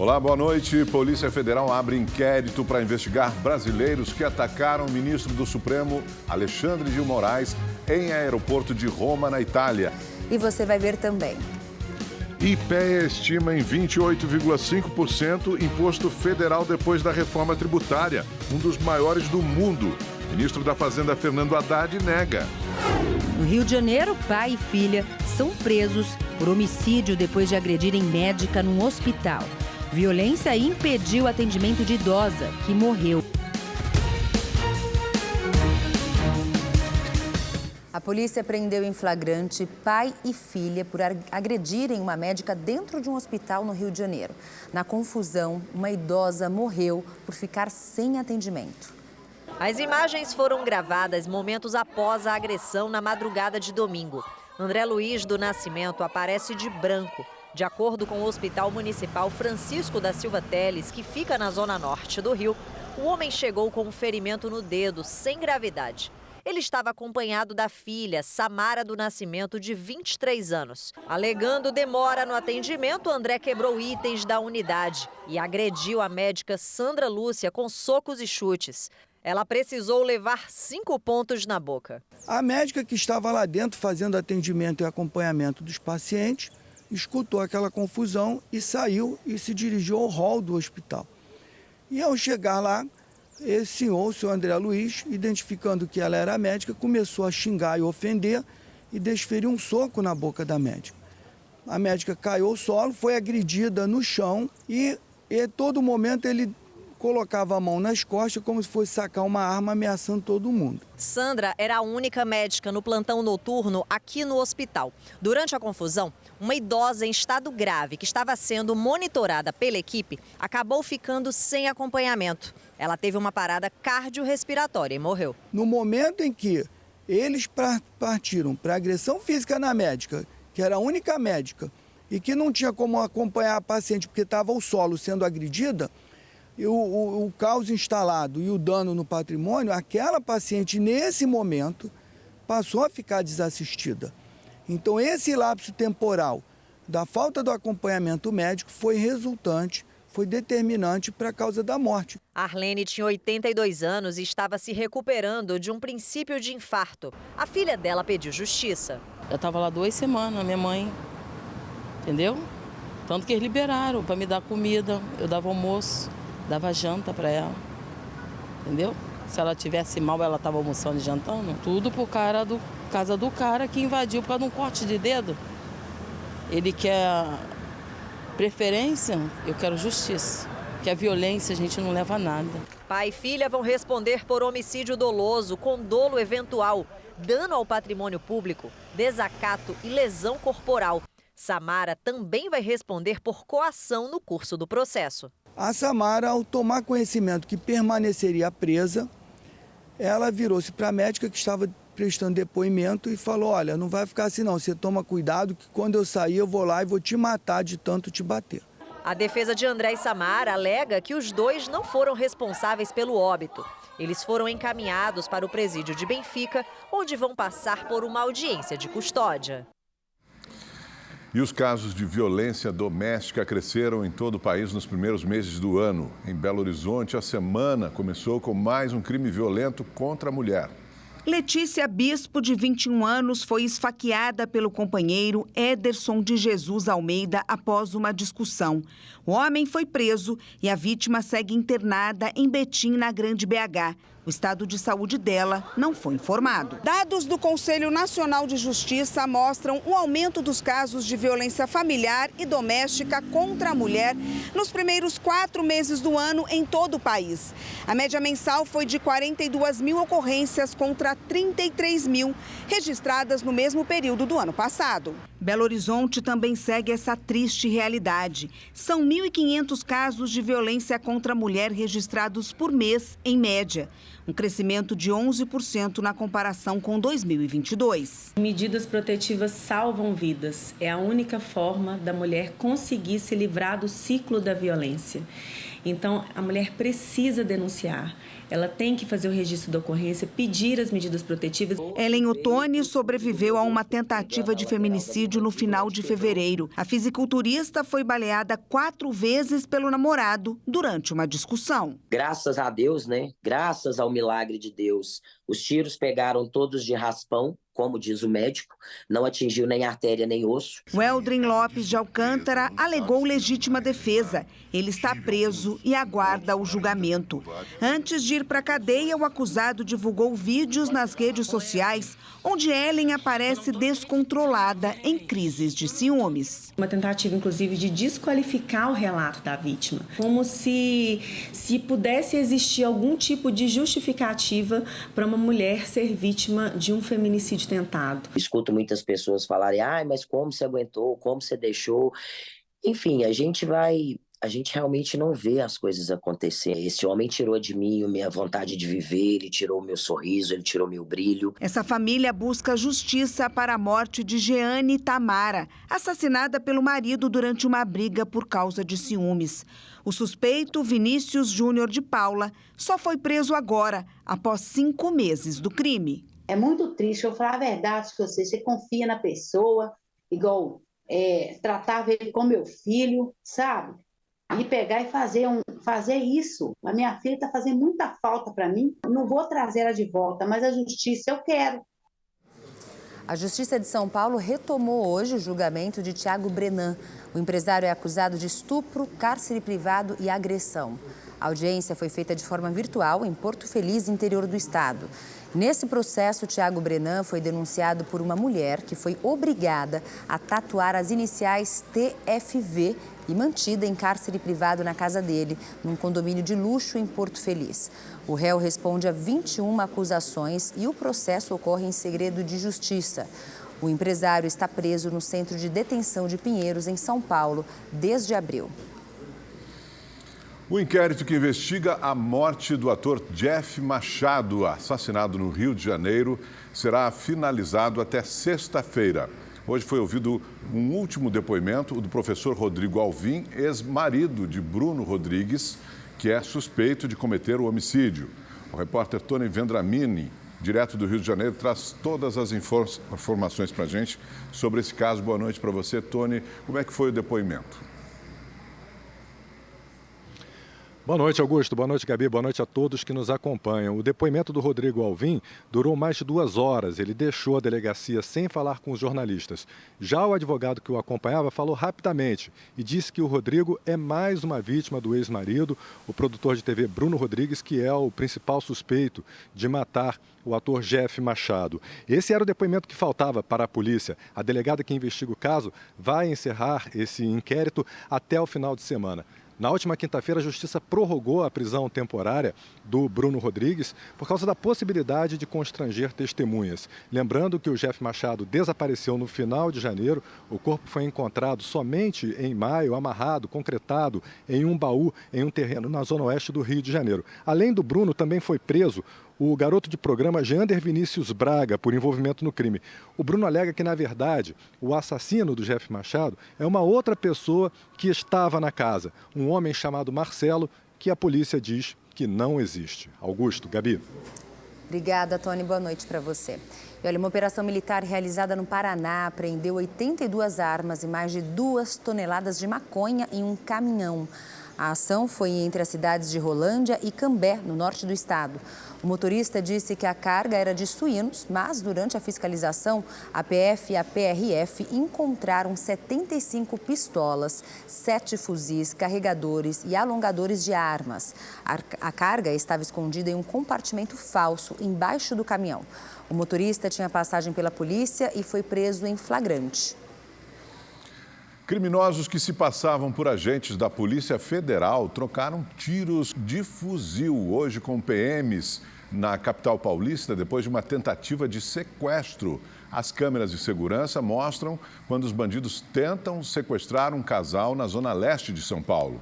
Olá, boa noite. Polícia Federal abre inquérito para investigar brasileiros que atacaram o ministro do Supremo, Alexandre de Moraes, em aeroporto de Roma, na Itália. E você vai ver também. IPEA estima em 28,5% imposto federal depois da reforma tributária, um dos maiores do mundo. O ministro da Fazenda, Fernando Haddad, nega. No Rio de Janeiro, pai e filha são presos por homicídio depois de agredirem médica num hospital. Violência impediu o atendimento de idosa, que morreu. A polícia prendeu em flagrante pai e filha por agredirem uma médica dentro de um hospital no Rio de Janeiro. Na confusão, uma idosa morreu por ficar sem atendimento. As imagens foram gravadas momentos após a agressão na madrugada de domingo. André Luiz do Nascimento aparece de branco. De acordo com o Hospital Municipal Francisco da Silva Teles, que fica na zona norte do Rio, o homem chegou com um ferimento no dedo, sem gravidade. Ele estava acompanhado da filha, Samara do Nascimento, de 23 anos. Alegando demora no atendimento, André quebrou itens da unidade e agrediu a médica Sandra Lúcia com socos e chutes. Ela precisou levar 5 pontos na boca. A médica que estava lá dentro fazendo atendimento e acompanhamento dos pacientes escutou aquela confusão e saiu e se dirigiu ao hall do hospital. E ao chegar lá, esse senhor, o senhor André Luiz, identificando que ela era médica, começou a xingar e ofender e desferiu um soco na boca da médica. A médica caiu ao solo, foi agredida no chão e todo momento ele colocava a mão nas costas como se fosse sacar uma arma ameaçando todo mundo. Sandra era a única médica no plantão noturno aqui no hospital. Durante a confusão, uma idosa em estado grave que estava sendo monitorada pela equipe acabou ficando sem acompanhamento. Ela teve uma parada cardiorrespiratória e morreu. No momento em que eles partiram para agressão física na médica, que era a única médica, e que não tinha como acompanhar a paciente porque estava ao solo sendo agredida, e o caos instalado e o dano no patrimônio, aquela paciente, nesse momento, passou a ficar desassistida. Então, esse lapso temporal da falta do acompanhamento médico foi resultante, foi determinante para a causa da morte. Arlene tinha 82 anos e estava se recuperando de um princípio de infarto. A filha dela pediu justiça. Eu estava lá 2 semanas, minha mãe, entendeu? Tanto que eles liberaram para me dar comida, eu dava almoço. Dava janta para ela, entendeu? Se ela tivesse mal, ela estava almoçando e jantando. Tudo por causa do cara que invadiu por causa de um corte de dedo. Ele quer preferência, eu quero justiça. Que a violência a gente não leva a nada. Pai e filha vão responder por homicídio doloso com dolo eventual, dano ao patrimônio público, desacato e lesão corporal. Samara também vai responder por coação no curso do processo. A Samara, ao tomar conhecimento que permaneceria presa, ela virou-se para a médica que estava prestando depoimento e falou: olha, não vai ficar assim não, você toma cuidado que quando eu sair eu vou lá e vou te matar de tanto te bater. A defesa de André e Samara alega que os dois não foram responsáveis pelo óbito. Eles foram encaminhados para o presídio de Benfica, onde vão passar por uma audiência de custódia. E os casos de violência doméstica cresceram em todo o país nos primeiros meses do ano. Em Belo Horizonte, a semana começou com mais um crime violento contra a mulher. Letícia Bispo, de 21 anos, foi esfaqueada pelo companheiro Ederson de Jesus Almeida após uma discussão. O homem foi preso e a vítima segue internada em Betim, na Grande BH. O estado de saúde dela não foi informado. Dados do Conselho Nacional de Justiça mostram um aumento dos casos de violência familiar e doméstica contra a mulher nos primeiros 4 meses do ano em todo o país. A média mensal foi de 42 mil ocorrências contra 33 mil registradas no mesmo período do ano passado. Belo Horizonte também segue essa triste realidade. São 1.500 casos de violência contra a mulher registrados por mês, em média. um crescimento de 11% na comparação com 2022. Medidas protetivas salvam vidas. É a única forma da mulher conseguir se livrar do ciclo da violência. Então, a mulher precisa denunciar. Ela tem que fazer o registro da ocorrência, pedir as medidas protetivas. Ellen Ottoni sobreviveu a uma tentativa de feminicídio no final de fevereiro. A fisiculturista foi baleada 4 vezes pelo namorado durante uma discussão. Graças a Deus, né? Graças ao milagre de Deus, os tiros pegaram todos de raspão, como diz o médico, não atingiu nem artéria nem osso. Weldrin Lopes de Alcântara alegou legítima defesa. Ele está preso e aguarda o julgamento. Antes de ir para a cadeia, o acusado divulgou vídeos nas redes sociais onde Ellen aparece descontrolada em crises de ciúmes. Uma tentativa, inclusive, de desqualificar o relato da vítima, como se pudesse existir algum tipo de justificativa para uma mulher ser vítima de um feminicídio tentado. Escuto muitas pessoas falarem, mas como você aguentou, como você deixou? Enfim, a gente realmente não vê as coisas acontecer. Esse homem tirou de mim a minha vontade de viver, ele tirou o meu sorriso, ele tirou meu brilho. Essa família busca justiça para a morte de Jeane Tamara, assassinada pelo marido durante uma briga por causa de ciúmes. O suspeito, Vinícius Júnior de Paula, só foi preso agora, após 5 meses do crime. É muito triste, eu falar a verdade para você confia na pessoa, igual tratava ele como meu filho, sabe? E pegar e fazer isso. A minha filha está fazendo muita falta para mim. Eu não vou trazer ela de volta, mas a justiça eu quero. A Justiça de São Paulo retomou hoje o julgamento de Thiago Brenan. O empresário é acusado de estupro, cárcere privado e agressão. A audiência foi feita de forma virtual em Porto Feliz, interior do estado. Nesse processo, Thiago Brenan foi denunciado por uma mulher que foi obrigada a tatuar as iniciais TFV e mantida em cárcere privado na casa dele, num condomínio de luxo em Porto Feliz. O réu responde a 21 acusações e o processo ocorre em segredo de justiça. O empresário está preso no Centro de Detenção de Pinheiros, em São Paulo, desde abril. O inquérito que investiga a morte do ator Jeff Machado, assassinado no Rio de Janeiro, será finalizado até sexta-feira. Hoje foi ouvido um último depoimento, o do professor Rodrigo Alvim, ex-marido de Bruno Rodrigues, que é suspeito de cometer o homicídio. O repórter Tony Vendramini, direto do Rio de Janeiro, traz todas as informações para a gente sobre esse caso. Boa noite para você, Tony. Como é que foi o depoimento? Boa noite, Augusto. Boa noite, Gabi. Boa noite a todos que nos acompanham. O depoimento do Rodrigo Alvim durou mais de 2 horas. Ele deixou a delegacia sem falar com os jornalistas. Já o advogado que o acompanhava falou rapidamente e disse que o Rodrigo é mais uma vítima do ex-marido, o produtor de TV Bruno Rodrigues, que é o principal suspeito de matar o ator Jeff Machado. Esse era o depoimento que faltava para a polícia. A delegada que investiga o caso vai encerrar esse inquérito até o final de semana. Na última quinta-feira, a Justiça prorrogou a prisão temporária do Bruno Rodrigues por causa da possibilidade de constranger testemunhas. Lembrando que o Jeff Machado desapareceu no final de janeiro, o corpo foi encontrado somente em maio, amarrado, concretado em um baú em um terreno na zona oeste do Rio de Janeiro. Além do Bruno, também foi preso o garoto de programa Jander Vinícius Braga, por envolvimento no crime. O Bruno alega que, na verdade, o assassino do Jeff Machado é uma outra pessoa que estava na casa, um homem chamado Marcelo, que a polícia diz que não existe. Augusto, Gabi. Obrigada, Tony. Boa noite para você. E olha, uma operação militar realizada no Paraná apreendeu 82 armas e mais de 2 toneladas de maconha em um caminhão. A ação foi entre as cidades de Rolândia e Cambé, no norte do estado. O motorista disse que a carga era de suínos, mas durante a fiscalização, a PF e a PRF encontraram 75 pistolas, 7 fuzis, carregadores e alongadores de armas. A carga estava escondida em um compartimento falso embaixo do caminhão. O motorista tinha passagem pela polícia e foi preso em flagrante. Criminosos que se passavam por agentes da Polícia Federal trocaram tiros de fuzil hoje com PMs na capital paulista depois de uma tentativa de sequestro. As câmeras de segurança mostram quando os bandidos tentam sequestrar um casal na zona leste de São Paulo.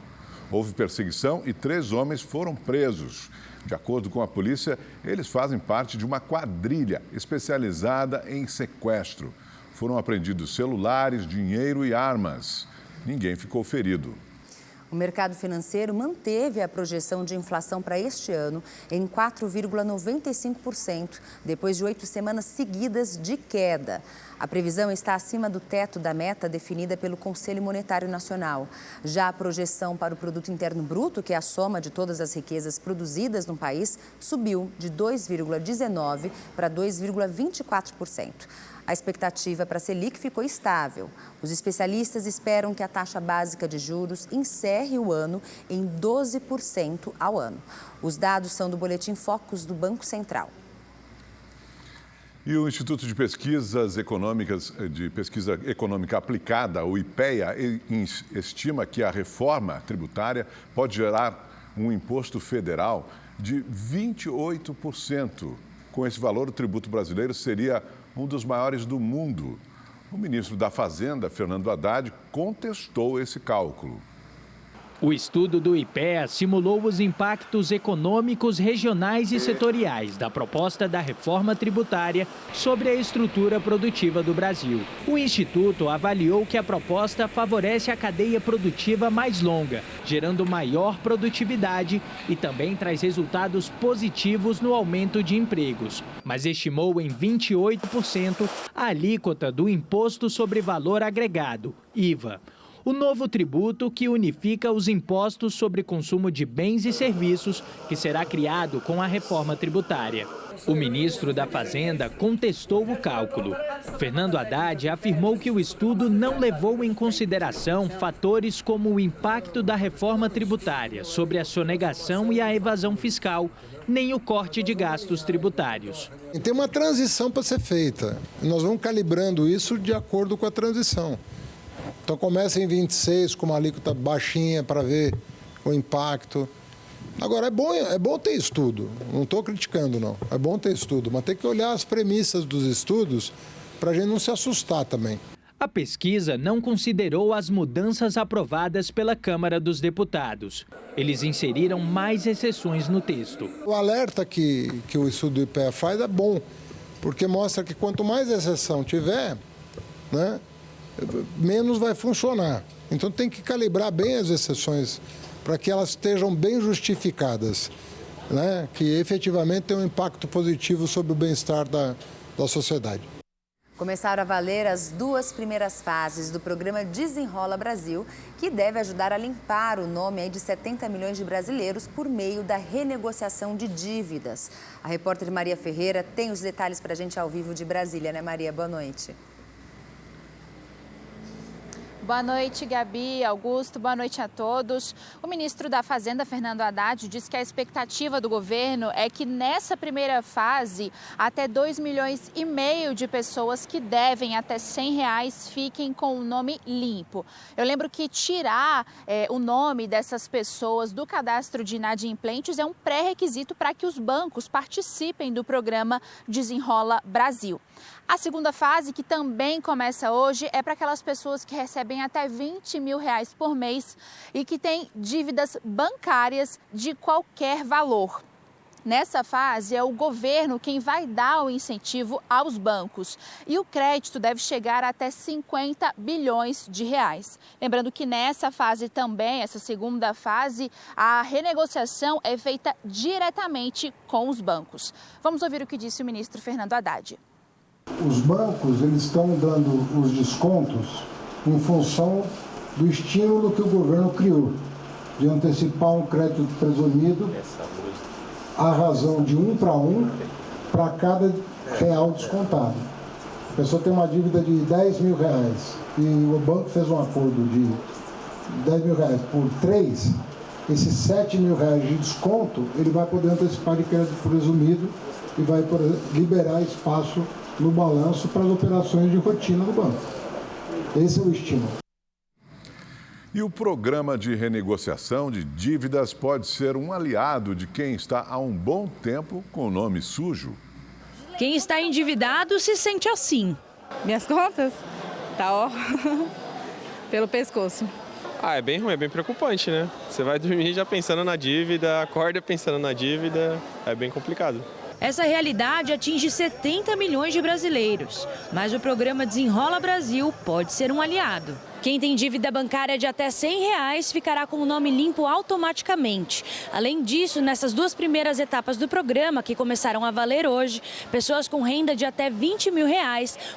Houve perseguição e 3 homens foram presos. De acordo com a polícia, eles fazem parte de uma quadrilha especializada em sequestro. Foram apreendidos celulares, dinheiro e armas. Ninguém ficou ferido. O mercado financeiro manteve a projeção de inflação para este ano em 4,95%, depois de 8 semanas seguidas de queda. A previsão está acima do teto da meta definida pelo Conselho Monetário Nacional. Já a projeção para o Produto Interno Bruto, que é a soma de todas as riquezas produzidas no país, subiu de 2,19% para 2,24%. A expectativa para a Selic ficou estável. Os especialistas esperam que a taxa básica de juros encerre o ano em 12% ao ano. Os dados são do Boletim Focus do Banco Central. E o Instituto de Pesquisa Econômica Aplicada, o IPEA, estima que a reforma tributária pode gerar um imposto federal de 28%. Com esse valor, o tributo brasileiro seria um dos maiores do mundo. O ministro da Fazenda, Fernando Haddad, contestou esse cálculo. O estudo do IPEA simulou os impactos econômicos regionais e setoriais da proposta da reforma tributária sobre a estrutura produtiva do Brasil. O Instituto avaliou que a proposta favorece a cadeia produtiva mais longa, gerando maior produtividade e também traz resultados positivos no aumento de empregos, mas estimou em 28% a alíquota do Imposto sobre Valor Agregado, IVA. O novo tributo que unifica os impostos sobre consumo de bens e serviços, que será criado com a reforma tributária. O ministro da Fazenda contestou o cálculo. Fernando Haddad afirmou que o estudo não levou em consideração fatores como o impacto da reforma tributária sobre a sonegação e a evasão fiscal, nem o corte de gastos tributários. Tem uma transição para ser feita. Nós vamos calibrando isso de acordo com a transição. Então começa em 26 com uma alíquota baixinha para ver o impacto. Agora, é bom ter estudo, não estou criticando não, é bom ter estudo, mas tem que olhar as premissas dos estudos para a gente não se assustar também. A pesquisa não considerou as mudanças aprovadas pela Câmara dos Deputados. Eles inseriram mais exceções no texto. O alerta que o estudo do IPEA faz é bom, porque mostra que quanto mais exceção tiver, né, menos vai funcionar. Então tem que calibrar bem as exceções para que elas estejam bem justificadas, né? Que efetivamente tenham um impacto positivo sobre o bem-estar da sociedade. Começaram a valer as 2 primeiras fases do programa Desenrola Brasil, que deve ajudar a limpar o nome de 70 milhões de brasileiros por meio da renegociação de dívidas. A repórter Maria Ferreira tem os detalhes para a gente ao vivo de Brasília, né, Maria? Boa noite. Boa noite, Gabi, Augusto, boa noite a todos. O ministro da Fazenda, Fernando Haddad, disse que a expectativa do governo é que nessa primeira fase, até 2,5 milhões de pessoas que devem até R$100 fiquem com o nome limpo. Eu lembro que tirar o nome dessas pessoas do cadastro de inadimplentes é um pré-requisito para que os bancos participem do programa Desenrola Brasil. A segunda fase, que também começa hoje, é para aquelas pessoas que recebem até R$20 mil por mês e que têm dívidas bancárias de qualquer valor. Nessa fase, é o governo quem vai dar o incentivo aos bancos e o crédito deve chegar até R$50 bilhões. Lembrando que nessa fase também, essa segunda fase, a renegociação é feita diretamente com os bancos. Vamos ouvir o que disse o ministro Fernando Haddad. Os bancos, eles estão dando os descontos em função do estímulo que o governo criou, de antecipar um crédito presumido à razão de 1 para 1 para cada real descontado. A pessoa tem uma dívida de R$10 mil e o banco fez um acordo de R$10 mil por 3, esses R$7 mil de desconto, ele vai poder antecipar de crédito presumido e vai poder liberar espaço no balanço para as operações de rotina do banco. Esse é o estímulo. E o programa de renegociação de dívidas pode ser um aliado de quem está há um bom tempo com o nome sujo. Quem está endividado se sente assim. Minhas contas? Tá, ó, pelo pescoço. É bem ruim, é bem preocupante, né? Você vai dormir já pensando na dívida, acorda pensando na dívida, é bem complicado. Essa realidade atinge 70 milhões de brasileiros, mas o programa Desenrola Brasil pode ser um aliado. Quem tem dívida bancária de até R$100 ficará com o nome limpo automaticamente. Além disso, nessas 2 primeiras etapas do programa, que começaram a valer hoje, pessoas com renda de até R$20 mil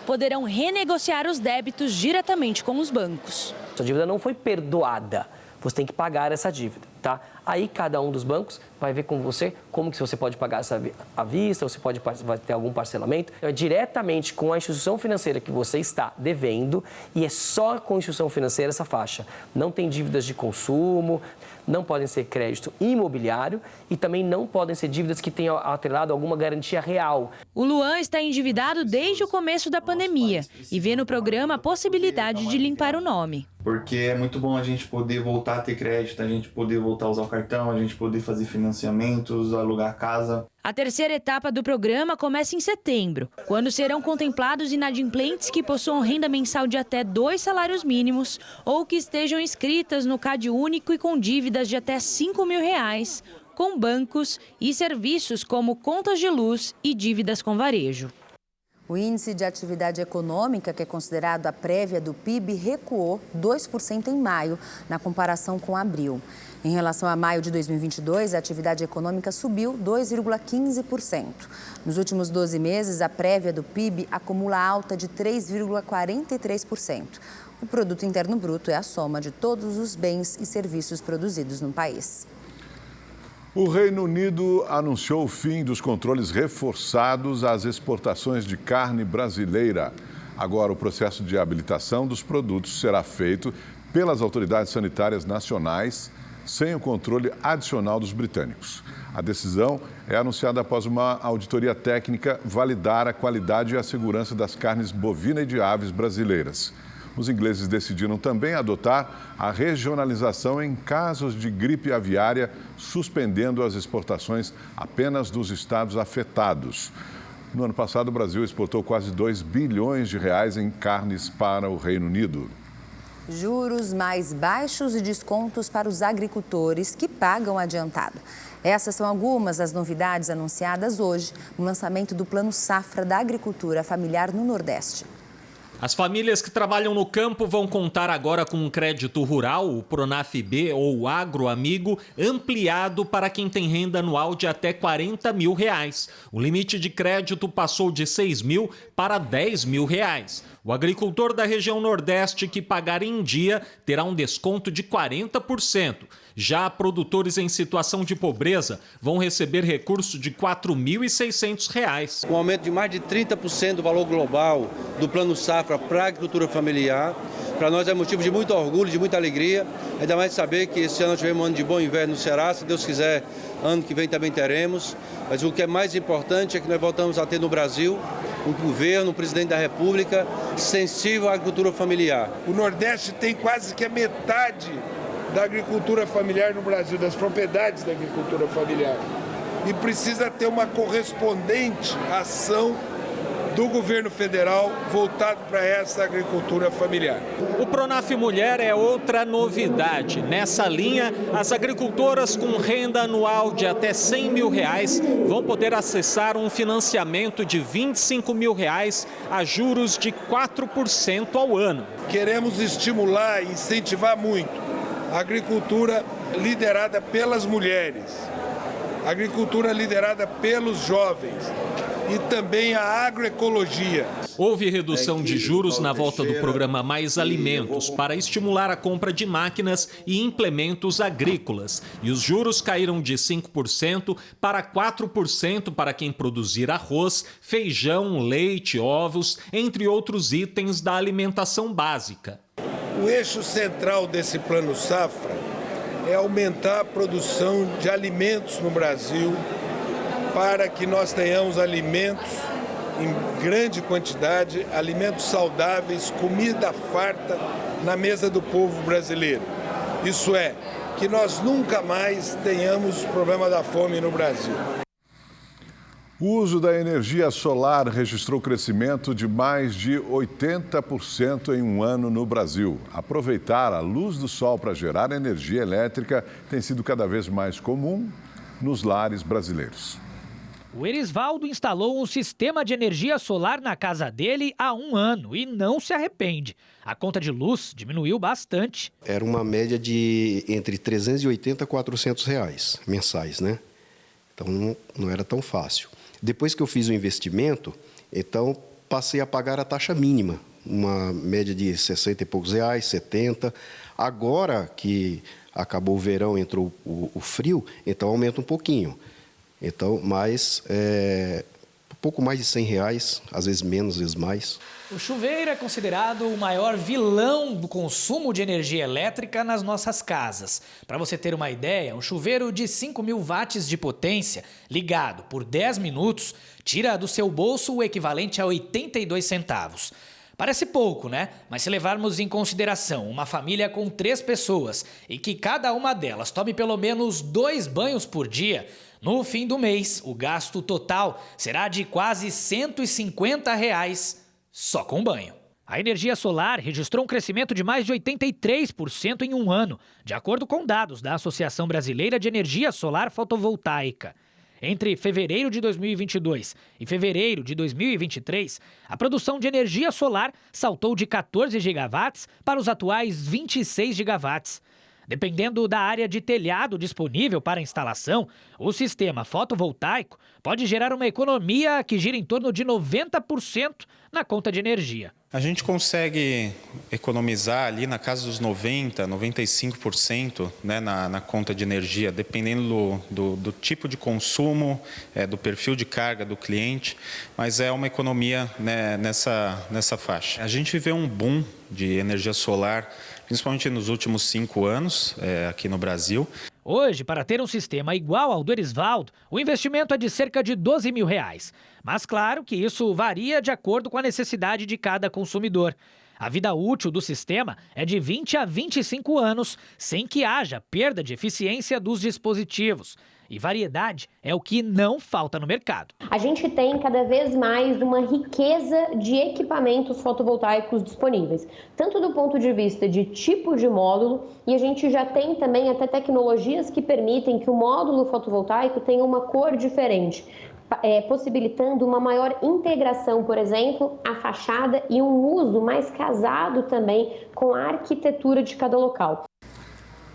poderão renegociar os débitos diretamente com os bancos. Sua dívida não foi perdoada, você tem que pagar essa dívida, tá? Aí cada um dos bancos vai ver com você como que você pode pagar essa à vista, ou se vai ter algum parcelamento. É diretamente com a instituição financeira que você está devendo e é só com a instituição financeira essa faixa. Não tem dívidas de consumo, não podem ser crédito imobiliário e também não podem ser dívidas que tenham atrelado alguma garantia real. O Luan está endividado desde o começo da pandemia e vê no programa a possibilidade de limpar o nome. Porque é muito bom a gente poder voltar a ter crédito, a gente poder voltar a usar o cartão, a gente poder fazer financiamentos, alugar casa. A terceira etapa do programa começa em setembro, quando serão contemplados inadimplentes que possuam renda mensal de até 2 salários mínimos ou que estejam inscritas no Cade Único e com dívidas de até R$5 mil, com bancos e serviços como contas de luz e dívidas com varejo. O índice de atividade econômica, que é considerado a prévia do PIB, recuou 2% em maio, na comparação com abril. Em relação a maio de 2022, a atividade econômica subiu 2,15%. Nos últimos 12 meses, a prévia do PIB acumula alta de 3,43%. O Produto Interno Bruto é a soma de todos os bens e serviços produzidos no país. O Reino Unido anunciou o fim dos controles reforçados às exportações de carne brasileira. Agora, o processo de habilitação dos produtos será feito pelas autoridades sanitárias nacionais, sem o controle adicional dos britânicos. A decisão é anunciada após uma auditoria técnica validar a qualidade e a segurança das carnes bovina e de aves brasileiras. Os ingleses decidiram também adotar a regionalização em casos de gripe aviária, suspendendo as exportações apenas dos estados afetados. No ano passado, o Brasil exportou quase R$2 bilhões em carnes para o Reino Unido. Juros mais baixos e descontos para os agricultores que pagam adiantado. Essas são algumas das novidades anunciadas hoje no lançamento do Plano Safra da Agricultura Familiar no Nordeste. As famílias que trabalham no campo vão contar agora com um crédito rural, o Pronaf-B ou Agro Amigo, ampliado para quem tem renda anual de até R$40 mil. O limite de crédito passou de R$6 mil para R$10 mil. O agricultor da região Nordeste que pagar em dia terá um desconto de 40%. Já produtores em situação de pobreza vão receber recurso de R$ 4.600. Com um aumento de mais de 30% do valor global do Plano Safra para a agricultura familiar, para nós é motivo de muito orgulho, de muita alegria, ainda mais de saber que esse ano tivemos um ano de bom inverno no Ceará, se Deus quiser, ano que vem também teremos. Mas o que é mais importante é que nós voltamos a ter no Brasil um governo, um presidente da República sensível à agricultura familiar. O Nordeste tem quase que a metade da agricultura familiar no Brasil, das propriedades da agricultura familiar. E precisa ter uma correspondente ação do governo federal voltado para essa agricultura familiar. O Pronaf Mulher é outra novidade. Nessa linha, as agricultoras com renda anual de até R$100 mil vão poder acessar um financiamento de R$25 mil a juros de 4% ao ano. Queremos estimular e incentivar muito a agricultura liderada pelas mulheres, a agricultura liderada pelos jovens e também a agroecologia. Houve redução de juros na volta do programa Mais Alimentos para estimular a compra de máquinas e implementos agrícolas. E os juros caíram de 5% para 4% para quem produzir arroz, feijão, leite, ovos, entre outros itens da alimentação básica. O eixo central desse Plano Safra é aumentar a produção de alimentos no Brasil, para que nós tenhamos alimentos em grande quantidade, alimentos saudáveis, comida farta na mesa do povo brasileiro. Isso é, que nós nunca mais tenhamos problema da fome no Brasil. O uso da energia solar registrou crescimento de mais de 80% em um ano no Brasil. Aproveitar a luz do sol para gerar energia elétrica tem sido cada vez mais comum nos lares brasileiros. O Erisvaldo instalou um sistema de energia solar na casa dele há um ano e não se arrepende. A conta de luz diminuiu bastante. Era uma média de entre 380 a 400 reais mensais, né? Então não era tão fácil. Depois que eu fiz o investimento, então passei a pagar a taxa mínima, uma média de 60 e poucos reais, 70. Agora que acabou o verão, entrou o frio, então aumenta um pouquinho. Então, mais, pouco mais de 100 reais, às vezes menos, às vezes mais. O chuveiro é considerado o maior vilão do consumo de energia elétrica nas nossas casas. Para você ter uma ideia, um chuveiro de 5.000 watts de potência, ligado por 10 minutos, tira do seu bolso o equivalente a 82 centavos. Parece pouco, né? Mas se levarmos em consideração uma família com 3 pessoas e que cada uma delas tome pelo menos 2 banhos por dia, no fim do mês, o gasto total será de quase R$ 150 reais só com banho. A energia solar registrou um crescimento de mais de 83% em um ano, de acordo com dados da Associação Brasileira de Energia Solar Fotovoltaica. Entre fevereiro de 2022 e fevereiro de 2023, a produção de energia solar saltou de 14 gigawatts para os atuais 26 gigawatts. Dependendo da área de telhado disponível para instalação, o sistema fotovoltaico pode gerar uma economia que gira em torno de 90% na conta de energia. A gente consegue economizar ali na casa dos 90%, 95%, né, na conta de energia, dependendo do tipo de consumo, do perfil de carga do cliente, mas é uma economia, né, nessa faixa. A gente viveu um boom de energia solar, principalmente nos últimos 5 anos aqui no Brasil. Hoje, para ter um sistema igual ao do Erisvaldo, o investimento é de cerca de R$ 12 mil. Mas claro que isso varia de acordo com a necessidade de cada consumidor. A vida útil do sistema é de 20 a 25 anos, sem que haja perda de eficiência dos dispositivos. E variedade é o que não falta no mercado. A gente tem cada vez mais uma riqueza de equipamentos fotovoltaicos disponíveis, tanto do ponto de vista de tipo de módulo, e a gente já tem também até tecnologias que permitem que o módulo fotovoltaico tenha uma cor diferente, possibilitando uma maior integração, por exemplo, a fachada e um uso mais casado também com a arquitetura de cada local.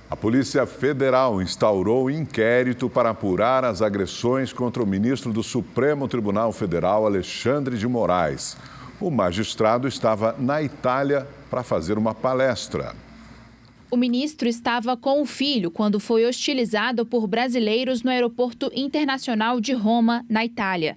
A Polícia Federal instaurou inquérito para apurar as agressões contra o ministro do Supremo Tribunal Federal, Alexandre de Moraes. O magistrado estava na Itália para fazer uma palestra. O ministro estava com o filho quando foi hostilizado por brasileiros no Aeroporto Internacional de Roma, na Itália.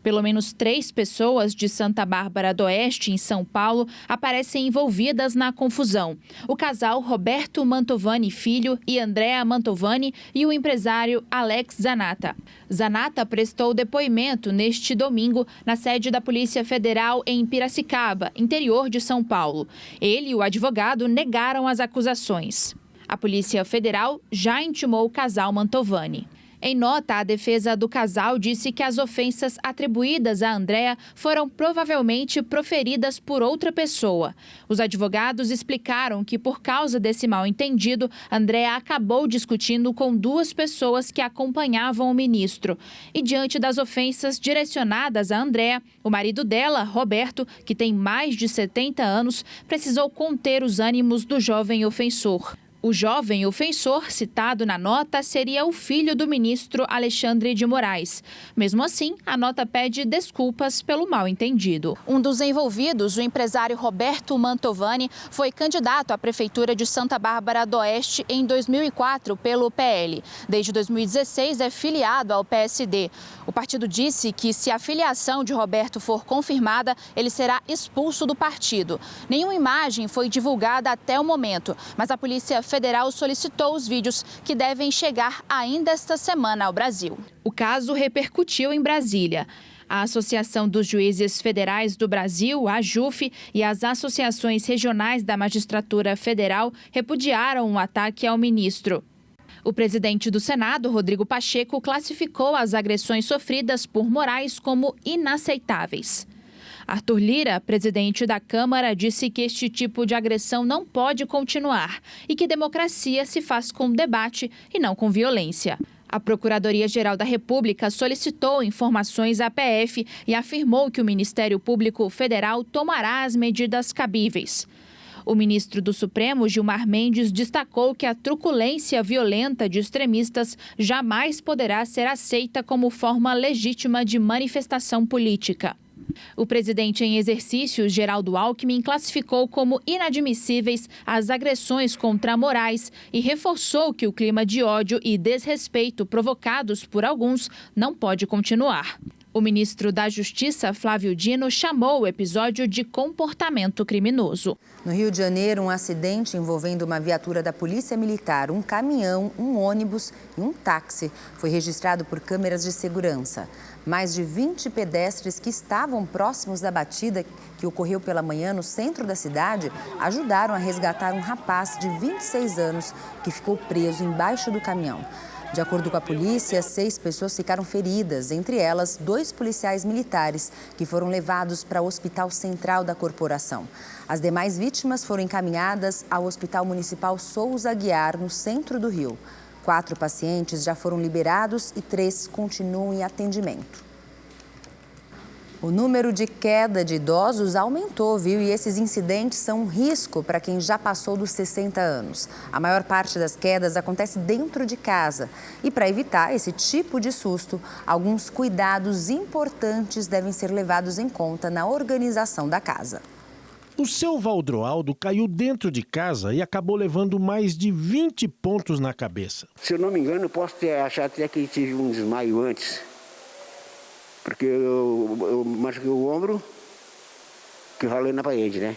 Pelo menos 3 pessoas de Santa Bárbara do Oeste, em São Paulo, aparecem envolvidas na confusão. O casal Roberto Mantovani Filho e Andrea Mantovani e o empresário Alex Zanata. Zanata prestou depoimento neste domingo na sede da Polícia Federal em Piracicaba, interior de São Paulo. Ele e o advogado negaram as acusações. A Polícia Federal já intimou o casal Mantovani. Em nota, a defesa do casal disse que as ofensas atribuídas a Andrea foram provavelmente proferidas por outra pessoa. Os advogados explicaram que, por causa desse mal-entendido, Andrea acabou discutindo com 2 pessoas que acompanhavam o ministro. E diante das ofensas direcionadas a Andrea, o marido dela, Roberto, que tem mais de 70 anos, precisou conter os ânimos do jovem ofensor. O jovem ofensor, citado na nota, seria o filho do ministro Alexandre de Moraes. Mesmo assim, a nota pede desculpas pelo mal-entendido. Um dos envolvidos, o empresário Roberto Mantovani, foi candidato à Prefeitura de Santa Bárbara do Oeste em 2004 pelo PL. Desde 2016 é filiado ao PSD. O partido disse que, se a filiação de Roberto for confirmada, ele será expulso do partido. Nenhuma imagem foi divulgada até o momento, mas a Polícia Federal solicitou os vídeos que devem chegar ainda esta semana ao Brasil. O caso repercutiu em Brasília. A Associação dos Juízes Federais do Brasil, a AJUF, e as associações regionais da Magistratura Federal repudiaram o ataque ao ministro. O presidente do Senado, Rodrigo Pacheco, classificou as agressões sofridas por Moraes como inaceitáveis. Arthur Lira, presidente da Câmara, disse que este tipo de agressão não pode continuar e que democracia se faz com debate e não com violência. A Procuradoria-Geral da República solicitou informações à PF e afirmou que o Ministério Público Federal tomará as medidas cabíveis. O ministro do Supremo, Gilmar Mendes, destacou que a truculência violenta de extremistas jamais poderá ser aceita como forma legítima de manifestação política. O presidente em exercício, Geraldo Alckmin, classificou como inadmissíveis as agressões contra Moraes e reforçou que o clima de ódio e desrespeito provocados por alguns não pode continuar. O ministro da Justiça, Flávio Dino, chamou o episódio de comportamento criminoso. No Rio de Janeiro, um acidente envolvendo uma viatura da Polícia Militar, um caminhão, um ônibus e um táxi foi registrado por câmeras de segurança. Mais de 20 pedestres que estavam próximos da batida que ocorreu pela manhã no centro da cidade ajudaram a resgatar um rapaz de 26 anos que ficou preso embaixo do caminhão. De acordo com a polícia, 6 pessoas ficaram feridas, entre elas 2 policiais militares que foram levados para o Hospital Central da Corporação. As demais vítimas foram encaminhadas ao Hospital Municipal Souza Aguiar, no centro do Rio. 4 pacientes já foram liberados e 3 continuam em atendimento. O número de queda de idosos aumentou, viu? E esses incidentes são um risco para quem já passou dos 60 anos. A maior parte das quedas acontece dentro de casa. E para evitar esse tipo de susto, alguns cuidados importantes devem ser levados em conta na organização da casa. O seu Valdroaldo caiu dentro de casa e acabou levando mais de 20 pontos na cabeça. Se eu não me engano, eu posso achar até que tive um desmaio antes. Porque eu machuquei o ombro, que eu ralei na parede, né?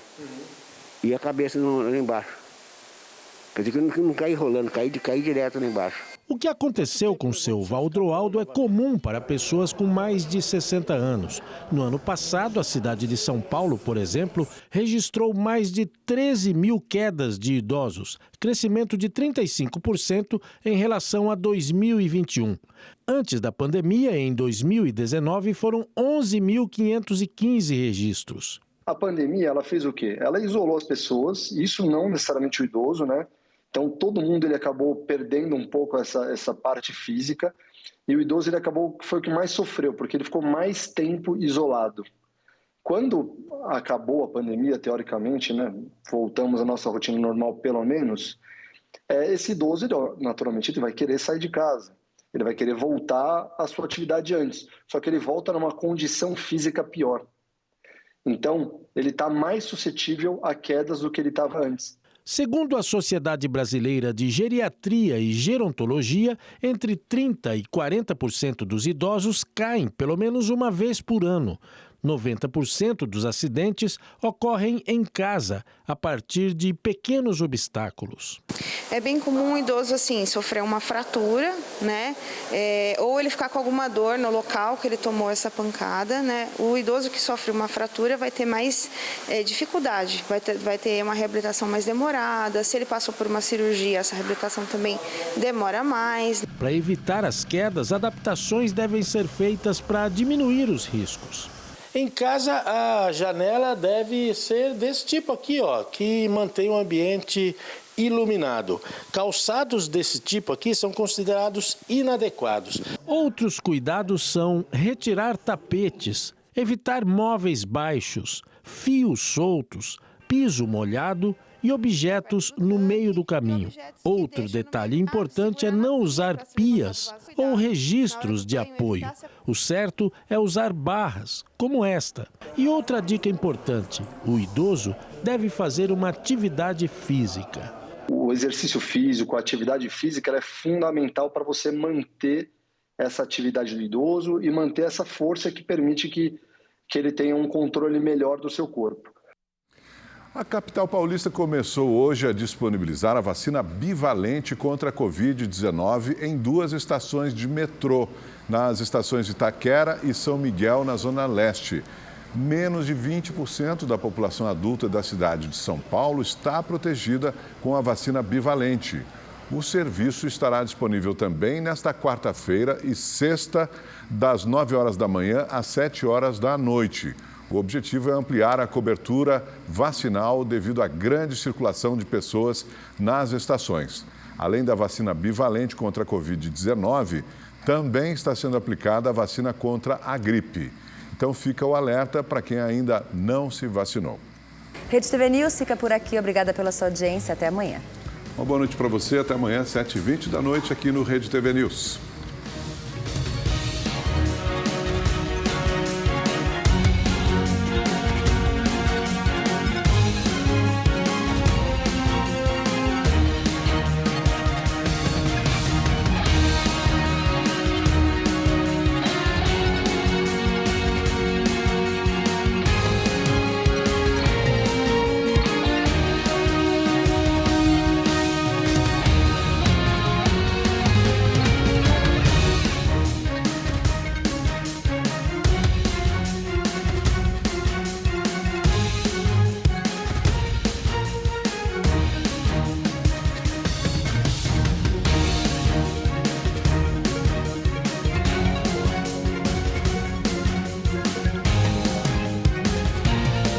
E a cabeça lá embaixo. Quer dizer que eu não caí rolando, caí direto lá embaixo. O que aconteceu com seu Valdroaldo é comum para pessoas com mais de 60 anos. No ano passado, a cidade de São Paulo, por exemplo, registrou mais de 13 mil quedas de idosos, crescimento de 35% em relação a 2021. Antes da pandemia, em 2019, foram 11.515 registros. A pandemia, ela fez o quê? Ela isolou as pessoas, isso não necessariamente o idoso, né? Então, todo mundo ele acabou perdendo um pouco essa parte física e o idoso ele foi o que mais sofreu, porque ele ficou mais tempo isolado. Quando acabou a pandemia, teoricamente, né, voltamos à nossa rotina normal pelo menos, esse idoso, naturalmente, ele vai querer sair de casa, ele vai querer voltar à sua atividade antes, só que ele volta numa condição física pior. Então, ele está mais suscetível a quedas do que ele estava antes. Segundo a Sociedade Brasileira de Geriatria e Gerontologia, entre 30% e 40% dos idosos caem pelo menos uma vez por ano. 90% dos acidentes ocorrem em casa, a partir de pequenos obstáculos. É bem comum um idoso assim sofrer uma fratura, né? Ou ele ficar com alguma dor no local que ele tomou essa pancada, né? O idoso que sofre uma fratura vai ter mais dificuldade, vai ter uma reabilitação mais demorada. Se ele passou por uma cirurgia, essa reabilitação também demora mais. Para evitar as quedas, adaptações devem ser feitas para diminuir os riscos. Em casa, a janela deve ser desse tipo aqui, ó, que mantém o ambiente iluminado. Calçados desse tipo aqui são considerados inadequados. Outros cuidados são retirar tapetes, evitar móveis baixos, fios soltos, piso molhado e objetos no meio do caminho. Outro detalhe importante é não usar pias ou registros de apoio. O certo é usar barras, como esta. E outra dica importante, o idoso deve fazer uma atividade física. O exercício físico, a atividade física, ela é fundamental para você manter essa atividade do idoso e manter essa força que permite que ele tenha um controle melhor do seu corpo. A capital paulista começou hoje a disponibilizar a vacina bivalente contra a Covid-19 em 2 estações de metrô, nas estações de Itaquera e São Miguel, na Zona Leste. Menos de 20% da população adulta da cidade de São Paulo está protegida com a vacina bivalente. O serviço estará disponível também nesta quarta-feira e sexta, das 9 horas da manhã às 7 horas da noite. O objetivo é ampliar a cobertura vacinal devido à grande circulação de pessoas nas estações. Além da vacina bivalente contra a Covid-19, também está sendo aplicada a vacina contra a gripe. Então fica o alerta para quem ainda não se vacinou. Rede TV News fica por aqui. Obrigada pela sua audiência. Até amanhã. Uma boa noite para você. Até amanhã, 7h20 da noite, aqui no Rede TV News.